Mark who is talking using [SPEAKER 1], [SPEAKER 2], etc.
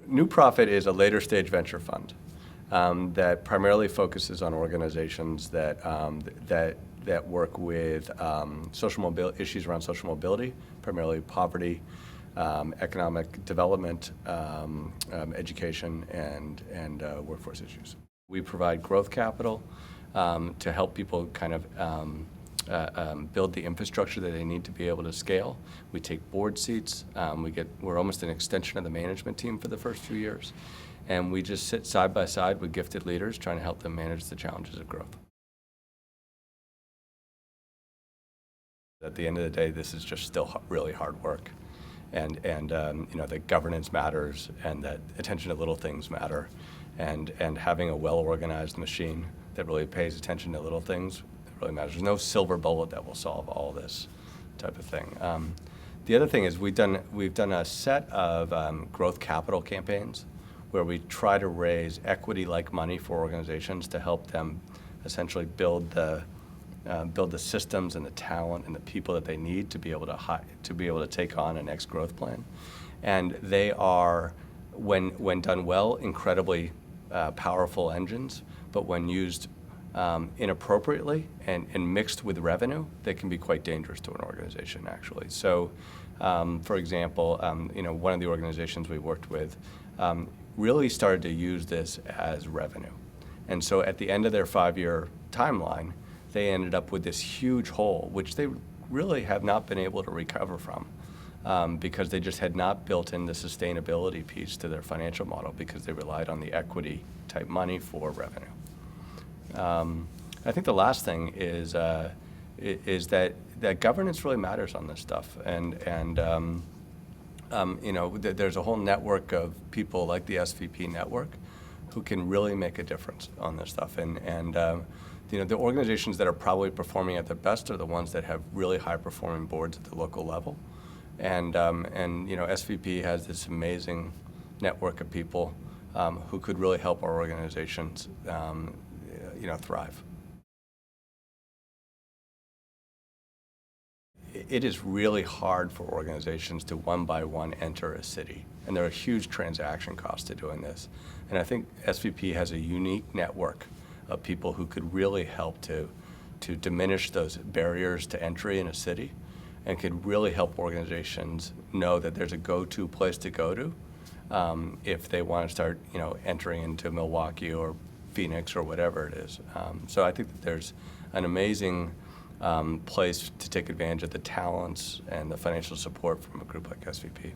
[SPEAKER 1] New Profit is a later stage venture fund that primarily focuses on organizations that work with issues around social mobility, primarily poverty, economic development, education, and workforce issues. We provide growth capital to help people kind of build the infrastructure that they need to be able to scale. We take board seats. We're almost an extension of the management team for the first few years. And we just sit side by side with gifted leaders trying to help them manage the challenges of growth. At the end of the day, this is just still really hard work. And that governance matters and that attention to little things matter. And having a well-organized machine that really pays attention to little things really matters. There's no silver bullet that will solve all this type of thing. The other thing is we've done a set of growth capital campaigns where we try to raise equity-like money for organizations to help them essentially build the systems and the talent and the people that they need to be able to take on a next growth plan. And they are, when done well, incredibly powerful engines, but when used inappropriately and mixed with revenue, they can be quite dangerous to an organization, actually. So, for example, one of the organizations we worked with really started to use this as revenue. And so at the end of their 5-year timeline, they ended up with this huge hole, which they really have not been able to recover from because they just had not built in the sustainability piece to their financial model because they relied on the equity type money for revenue. I think the last thing is that governance really matters on this stuff, and there's a whole network of people like the SVP network who can really make a difference on this stuff, and the organizations that are probably performing at their best are the ones that have really high-performing boards at the local level, and SVP has this amazing network of people who could really help our organizations thrive. It is really hard for organizations to one by one enter a city, and there are huge transaction costs to doing this. And I think SVP has a unique network of people who could really help to diminish those barriers to entry in a city and could really help organizations know that there's a go-to place to go to if they want to start entering into Milwaukee or Phoenix or whatever it is. So I think that there's an amazing place to take advantage of the talents and the financial support from a group like SVP.